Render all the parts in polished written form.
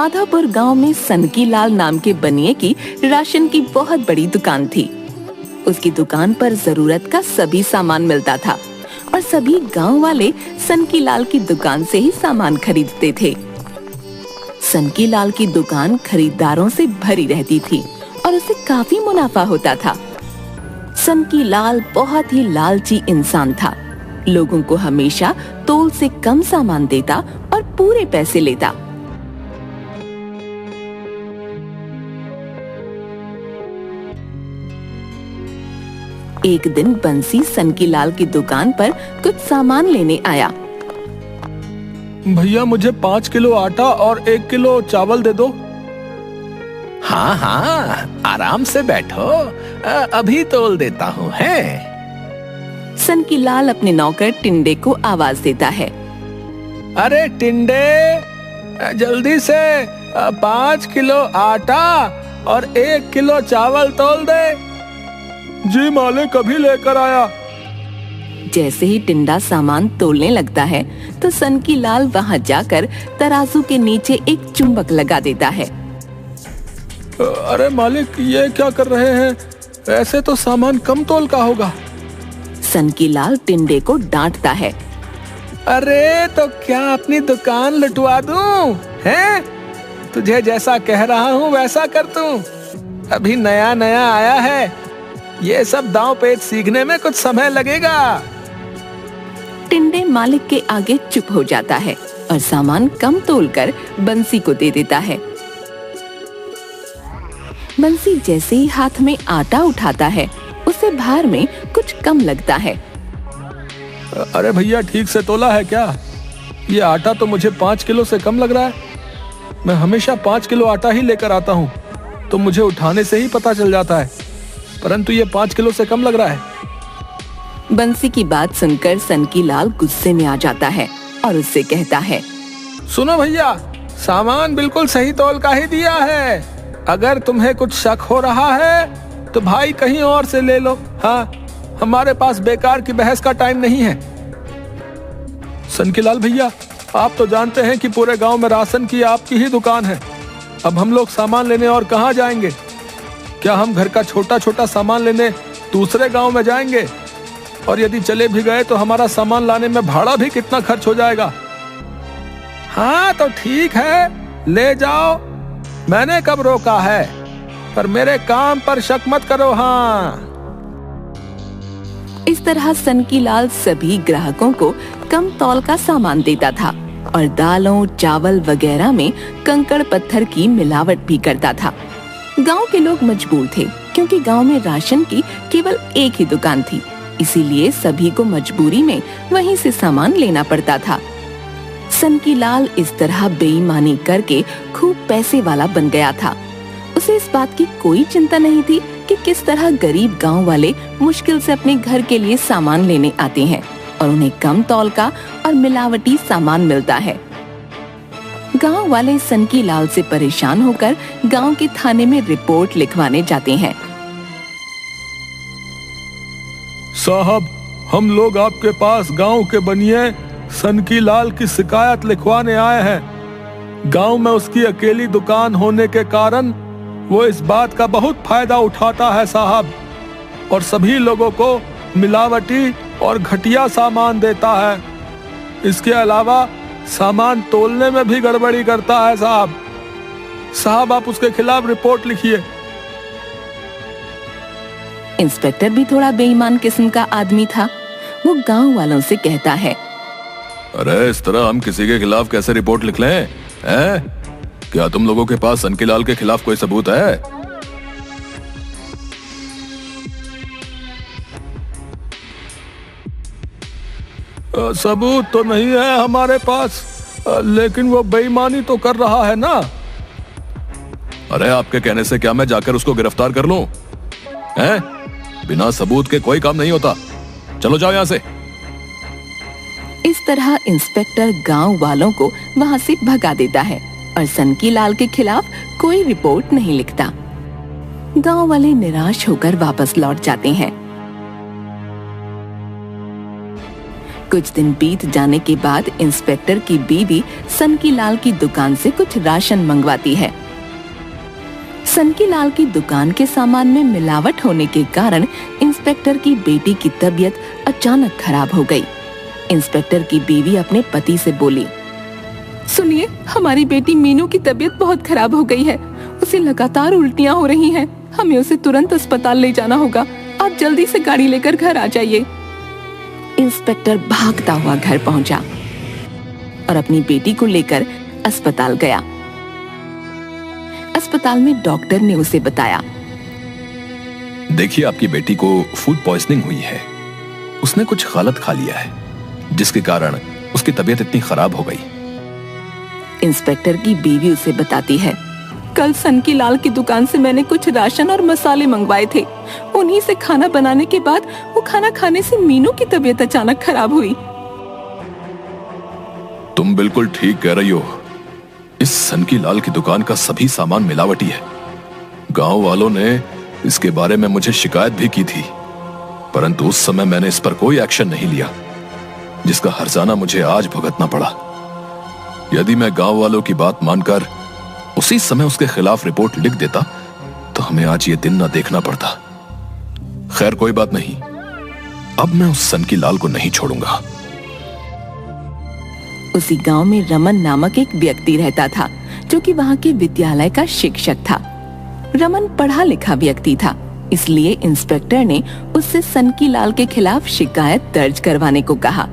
माधवपुर गांव में सनकीलाल नाम के बनिए की राशन की बहुत बड़ी दुकान थी। उसकी दुकान पर जरूरत का सभी सामान मिलता था और सभी गांव वाले सनकीलाल की दुकान से ही सामान खरीदते थे। सनकीलाल की दुकान खरीदारों से भरी रहती थी और उसे काफी मुनाफा होता था। सनकीलाल बहुत ही लालची इंसान था। लोगों को हमेशा तोल से कम सामान देता और पूरे पैसे लेता। एक दिन बंसी सनकीलाल की दुकान पर कुछ सामान लेने आया। भैया मुझे 5 किलो आटा और 1 किलो चावल दे दो। हाँ हाँ, आराम से बैठो, अभी तोल देता हूँ। है सनकीलाल अपने नौकर टिंडे को आवाज देता है। अरे टिंडे, जल्दी से 5 किलो आटा और 1 किलो चावल तोल दे। जी मालिक, अभी लेकर आया। जैसे ही टिंडा सामान तोलने लगता है तो सनकीलाल वहां जाकर तराजू के नीचे एक चुंबक लगा देता है। अरे मालिक, ये क्या कर रहे हैं? ऐसे तो सामान कम तोल का होगा। सनकीलाल टिंडे को डांटता है। अरे तो क्या अपनी दुकान लुटवा दूं? हैं? तुझे जैसा कह रहा हूँ वैसा कर तू। अभी नया नया आया है, ये सब दांव पेच सीखने में कुछ समय लगेगा। टिंडे मालिक के आगे चुप हो जाता है और सामान कम तोलकर बंसी को दे देता है। बंसी जैसे ही हाथ में आटा उठाता है उसे भार में कुछ कम लगता है। अरे भैया, ठीक से तोला है क्या? ये आटा तो मुझे 5 किलो से कम लग रहा है। मैं हमेशा 5 किलो आटा ही लेकर आता हूँ, तो मुझे उठाने से ही पता चल जाता है, परंतु ये 5 किलो से कम लग रहा है। बंसी की बात सुनकर सनकीलाल गुस्से में आ जाता है और उससे कहता है, सुनो भैया, सामान बिल्कुल सही तौल का ही दिया है। अगर तुम्हें कुछ शक हो रहा है तो भाई कहीं और से ले लो। हाँ, हमारे पास बेकार की बहस का टाइम नहीं है। सनकीलाल भैया, आप तो जानते हैं कि पूरे गांव में राशन की आपकी ही दुकान है। अब हम लोग सामान लेने और कहाँ जाएंगे? क्या हम घर का छोटा छोटा सामान लेने दूसरे गांव में जाएंगे? और यदि चले भी गए तो हमारा सामान लाने में भाड़ा भी कितना खर्च हो जाएगा। हाँ तो ठीक है, ले जाओ, मैंने कब रोका है, पर मेरे काम पर शक मत करो। हाँ। इस तरह सनकीलाल सभी ग्राहकों को कम तौल का सामान देता था और दालों, चावल वगैरह में कंकड़ पत्थर की मिलावट भी करता था। गांव के लोग मजबूर थे क्योंकि गांव में राशन की केवल एक ही दुकान थी, इसीलिए सभी को मजबूरी में वहीं से सामान लेना पड़ता था। सनकीलाल इस तरह बेईमानी करके खूब पैसे वाला बन गया था। उसे इस बात की कोई चिंता नहीं थी कि किस तरह गरीब गांव वाले मुश्किल से अपने घर के लिए सामान लेने आते हैं और उन्हें कम तौल का और मिलावटी सामान मिलता है। गांव वाले सनकीलाल से परेशान होकर गांव के थाने में रिपोर्ट लिखवाने जाते हैं। साहब, हम लोग आपके पास गांव के बनिए सनकीलाल की शिकायत लिखवाने आए हैं। गांव में उसकी अकेली दुकान होने के कारण वो इस बात का बहुत फायदा उठाता है साहब, और सभी लोगों को मिलावटी और घटिया सामान देता है। इसके अलावा सामान तोलने में भी गड़बड़ी करता है साहब। साहब, आप उसके खिलाफ रिपोर्ट लिखिए। इंस्पेक्टर भी थोड़ा बेईमान किस्म का आदमी था। वो गांव वालों से कहता है, अरे इस तरह हम किसी के खिलाफ कैसे रिपोर्ट लिख लें? क्या तुम लोगों के पास सनकीलाल के खिलाफ कोई सबूत है? सबूत तो नहीं है हमारे पास, लेकिन वो बेईमानी तो कर रहा है ना। अरे आपके कहने से क्या मैं जाकर उसको गिरफ्तार कर लूं? बिना सबूत के कोई काम नहीं होता। चलो जाओ यहाँ से। इस तरह इंस्पेक्टर गांव वालों को वहां से भगा देता है और सनकीलाल के खिलाफ कोई रिपोर्ट नहीं लिखता। गांव वाले निराश होकर वापस लौट जाते हैं। कुछ दिन बीत जाने के बाद इंस्पेक्टर की बीवी सनकीलाल की दुकान से कुछ राशन मंगवाती है। सनकीलाल की दुकान के सामान में मिलावट होने के कारण इंस्पेक्टर की बेटी की तबीयत अचानक खराब हो गई। इंस्पेक्टर की बीवी अपने पति से बोली, सुनिए, हमारी बेटी मीनू की तबीयत बहुत खराब हो गई है। उसे लगातार उल्टियां हो रही हैं। हमें उसे तुरंत अस्पताल ले जाना होगा। आप जल्दी से गाड़ी लेकर घर आ जाइए। इंस्पेक्टर भागता हुआ घर पहुंचा और अपनी बेटी को लेकर अस्पताल गया। अस्पताल में डॉक्टर ने उसे बताया, देखिए, आपकी बेटी को फूड पॉइजनिंग हुई है। उसने कुछ गलत खा लिया है, जिसके कारण उसकी तबीयत इतनी खराब हो गई। इंस्पेक्टर की बीवी उसे बताती है, कल सनकीलाल की दुकान से मैंने कुछ राशन और मसाले मंगवाए थे। उन्हीं से खाना बनाने के बाद वो खाना खाने से मीनू की तबीयत अचानक खराब हुई। तुम बिल्कुल ठीक कह रही हो। इस सनकीलाल की दुकान का सभी सामान मिलावटी है। गांव वालों ने इसके बारे में मुझे शिकायत भी की थी, परंतु उस समय मैंने इस पर कोई एक्शन नहीं लिया, जिसका हर्जाना मुझे आज भुगतना पड़ा। यदि मैं गांव वालों की बात मानकर उसी समय उसके खिलाफ रिपोर्ट लिख देता तो हमें आज ये दिन न देखना पड़ता। खैर, कोई बात नहीं। अब मैं उस सनकीलाल को नहीं छोड़ूंगा। उसी गांव में रमन नामक एक व्यक्ति रहता था, जो कि वहां के विद्यालय का शिक्षक था। रमन पढ़ा लिखा व्यक्ति था, इसलिए इंस्पेक्टर ने उससे सनकीलाल के खिलाफ शिकायत दर्ज करवाने को कहा।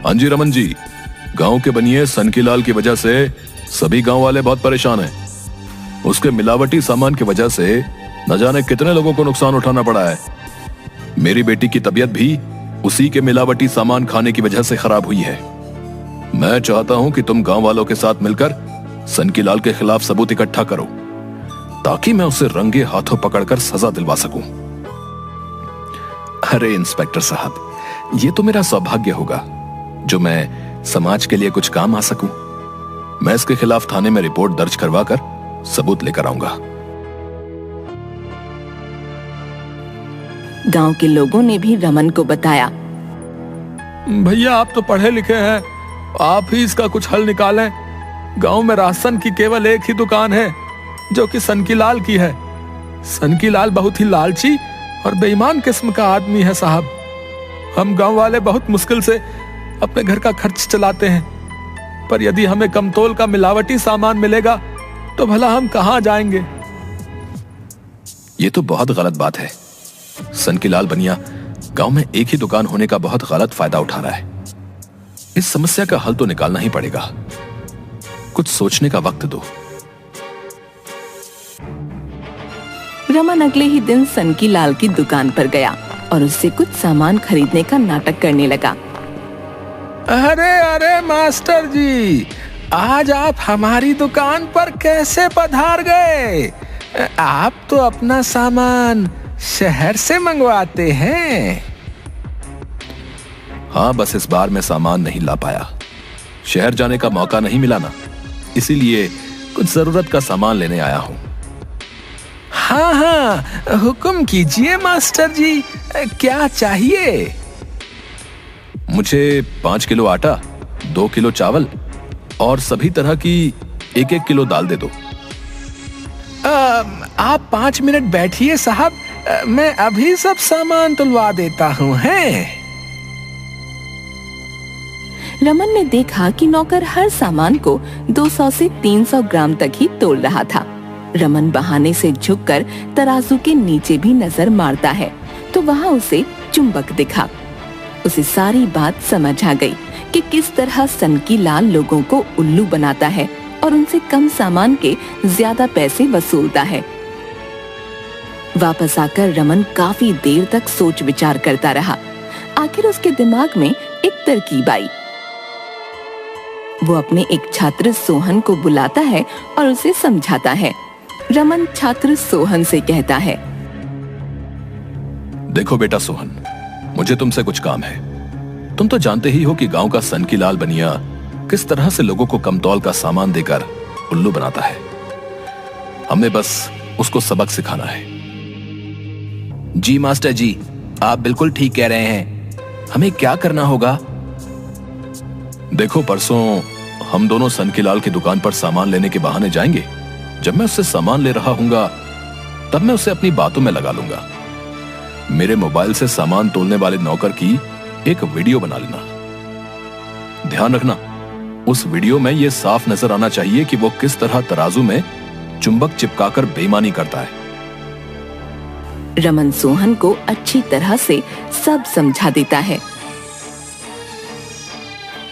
हाँ जी रमन जी, गांव के बनिए सनकीलाल की वजह से सभी गांव वाले बहुत परेशान हैं। उसके मिलावटी सामान की वजह से न जाने कितने लोगों को नुकसान उठाना पड़ा है। मेरी बेटी की तबीयत भी उसी के मिलावटी सामान खाने की वजह से खराब हुई है। मैं चाहता हूं कि तुम गांव वालों के साथ मिलकर सनकीलाल के खिलाफ सबूत इकट्ठा करो, ताकि मैं उसे रंगे हाथों पकड़कर सजा दिलवा सकूं। अरे इंस्पेक्टर साहब, ये तो मेरा सौभाग्य होगा जो मैं समाज के लिए कुछ काम आ सकूं। मैं इसके खिलाफ थाने में रिपोर्ट दर्ज करवाकर सबूत लेकर आऊंगा। गांव के लोगों ने भी रमन को बताया, भैया आप तो पढ़े लिखे हैं, आप ही इसका कुछ हल निकालें। गांव में राशन की केवल एक ही दुकान है, जो कि सनकीलाल की है। सनकीलाल बहुत ही लालची और बेईमान किस्म का आदमी है साहब। हम गांव वाले बहुत मुश्किल से अपने घर का खर्च चलाते हैं, पर यदि हमें कमतौल का मिलावटी सामान मिलेगा तो भला हम कहां जाएंगे। ये तो बहुत गलत बात है। सनकीलाल बनिया गांव में एक ही दुकान होने का बहुत गलत फायदा उठा रहा है। इस समस्या का हल तो निकालना ही पड़ेगा। कुछ सोचने का वक्त दो। रमन अगले ही दिन सनकीलाल की दुकान पर गया और उससे कुछ सामान खरीदने का नाटक करने लगा। अरे अरे मास्टर जी, आज आप हमारी दुकान पर कैसे पधार गए? आप तो अपना सामान शहर से मंगवाते हैं। हाँ, बस इस बार मैं सामान नहीं ला पाया। शहर जाने का मौका नहीं मिला ना, इसीलिए कुछ जरूरत का सामान लेने आया हूँ। हाँ हाँ, हुक्म कीजिए मास्टर जी, क्या चाहिए? मुझे 5 किलो आटा, 2 किलो चावल और सभी तरह की 1-1 किलो दाल दे दो। आप 5 मिनट बैठिए साहब, मैं अभी सब सामान तुलवा देता हूँ। हैं? रमन ने देखा कि नौकर हर सामान को 200 से 300 ग्राम तक ही तोल रहा था। रमन बहाने से झुककर तराजू के नीचे भी नजर मारता है तो वहाँ उसे चुंबक दिखा। उसे सारी बात समझ आ गई कि किस तरह सनकीलाल लोगों को उल्लू बनाता है और उनसे कम सामान के ज्यादा पैसे वसूलता है। वापस आकर रमन काफी देर तक सोच विचार करता रहा। आखिर उसके दिमाग में एक तरकीब आई। वो अपने एक छात्र सोहन को बुलाता है और उसे समझाता है। रमन छात्र सोहन से कहता है, देखो बेटा सोहन, मुझे तुमसे कुछ काम है। तुम तो जानते ही हो कि गांव का सनकीलाल बनिया किस तरह से लोगों को कमतौल का सामान देकर उल्लू बनाता है। हमें बस उसको सबक सिखाना है। जी मास्टर जी, आप बिल्कुल ठीक कह रहे हैं। हमें क्या करना होगा? देखो, परसों हम दोनों सनकीलाल की दुकान पर सामान लेने के बहाने जाएंगे। जब मैं उससे सामान ले रहा हूंगा तब मैं उसे अपनी बातों में लगा लूंगा। मेरे मोबाइल से सामान तोलने वाले नौकर की एक वीडियो बना लेना। ध्यान रखना, उस वीडियो में यह साफ नजर आना चाहिए कि वो किस तरह तराजू में चुंबक चिपकाकर बेईमानी करता है। रमन सोहन को अच्छी तरह से सब समझा देता है।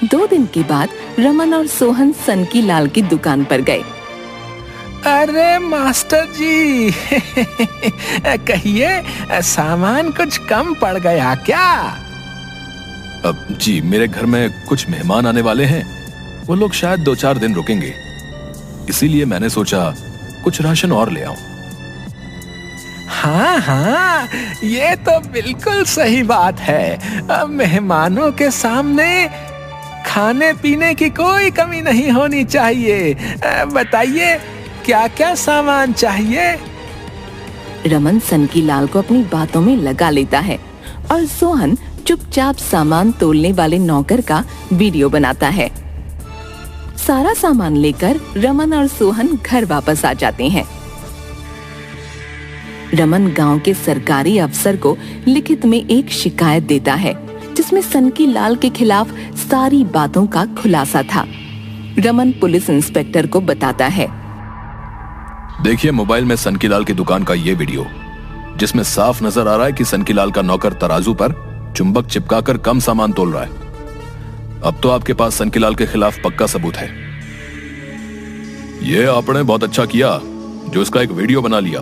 2 दिन के बाद रमन और सोहन सनकीलाल की दुकान पर गए। अरे मास्टर जी, कहिए, सामान कुछ कम पड़ गया क्या? अब जी, मेरे घर में कुछ मेहमान आने वाले हैं। वो लोग शायद 2-4 दिन रुकेंगे, इसीलिए मैंने सोचा कुछ राशन और ले आऊं। हाँ, ये तो बिल्कुल सही बात है। मेहमानों के सामने खाने पीने की कोई कमी नहीं होनी चाहिए। बताइए, क्या क्या सामान चाहिए? रमन सनकीलाल को अपनी बातों में लगा लेता है और सोहन चुपचाप सामान तोलने वाले नौकर का वीडियो बनाता है। सारा सामान लेकर रमन और सोहन घर वापस आ जाते हैं। रमन गांव के सरकारी अफसर को लिखित में एक शिकायत देता है, जिसमें सनकीलाल के खिलाफ सारी बातों का खुलासा था। रमन पुलिस इंस्पेक्टर को बताता है। देखिए, मोबाइल में सनकीलाल की दुकान का ये वीडियो, जिसमें साफ नजर आ रहा है कि सनकीलाल का नौकर तराजू पर चुंबक चिपकाकर कम सामान तोल रहा है। अब तो आपके पास सनकीलाल के खिलाफ पक्का सबूत है। ये आपने बहुत अच्छा किया जो इसका एक वीडियो बना लिया।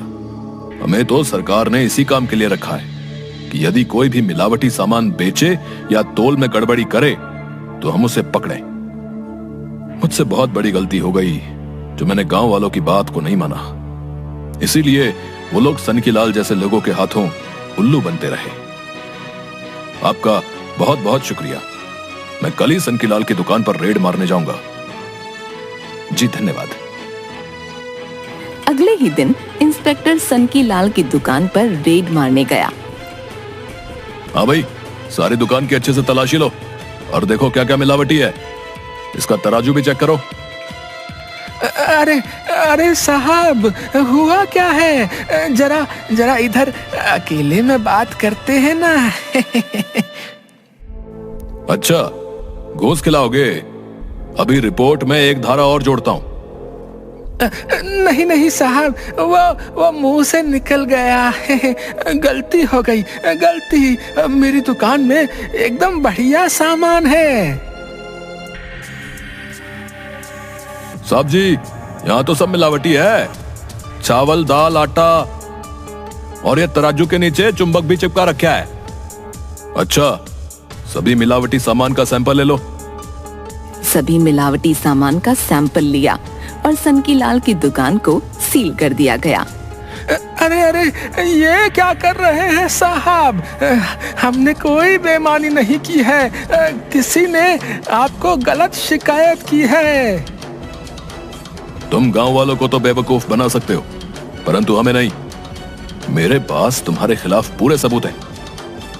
हमें तो सरकार ने इसी काम के लिए रखा है कि यदि कोई भी मिलावटी सामान बेचे या तोल में गड़बड़ी करे तो हम उसे पकड़ें। मुझसे बहुत बड़ी गलती हो गई जो मैंने गांव वालों की बात को नहीं माना। इसीलिए वो लोग सनकीलाल जैसे लोगों के हाथों उल्लू बनते रहे। आपका बहुत बहुत शुक्रिया। मैं कल ही सनकीलाल की दुकान पर रेड मारने जाऊंगा। जी धन्यवाद। अगले ही दिन इंस्पेक्टर सनकीलाल की दुकान पर रेड मारने गया। हाँ भाई, सारी दुकान की अच्छे से तलाशी लो और देखो क्या क्या मिलावटी है। इसका तराजू भी चेक करो। अरे साहब, हुआ क्या है? जरा इधर अकेले में बात करते हैं ना। अच्छा, घूस खिलाओगे? अभी रिपोर्ट में एक धारा और जोड़ता हूं। नहीं साहब, वो मुंह से निकल गया। गलती हो गई, गलती। मेरी दुकान में एकदम बढ़िया सामान है। साहब जी, यहाँ तो सब मिलावटी है। चावल, दाल, आटा और ये तराजू के नीचे चुंबक भी चिपका रखा है। अच्छा, सभी मिलावटी सामान का सैंपल ले लो। सभी मिलावटी सामान का सैंपल लिया और सनकीलाल की दुकान को सील कर दिया गया। अरे, ये क्या कर रहे हैं साहब? हमने कोई बेईमानी नहीं की है। किसी ने आपको गलत शिकायत की है। तुम गांव वालों को तो बेवकूफ बना सकते हो, परंतु हमें नहीं। मेरे पास तुम्हारे खिलाफ पूरे सबूत हैं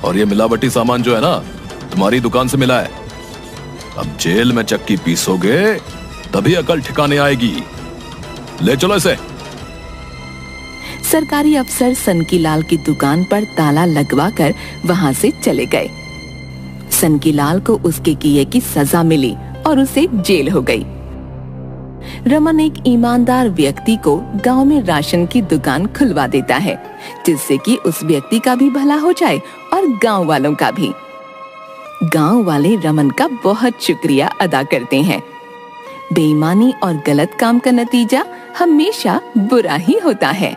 और ये मिलावटी सामान जो है ना, तुम्हारी दुकान से मिला है। अब जेल में चक्की पीसोगे तभी अकल ठिकाने आएगी। ले चलो इसे। सरकारी अफसर सनकीलाल की दुकान पर ताला लगवाकर वहां से चले गए। सनकीलाल को उसके किए की सजा मिली और उसे जेल हो गई। रमन एक ईमानदार व्यक्ति को गांव में राशन की दुकान खुलवा देता है, जिससे कि उस व्यक्ति का भी भला हो जाए और गांव वालों का भी। गांव वाले रमन का बहुत शुक्रिया अदा करते हैं। बेईमानी और गलत काम का नतीजा हमेशा बुरा ही होता है।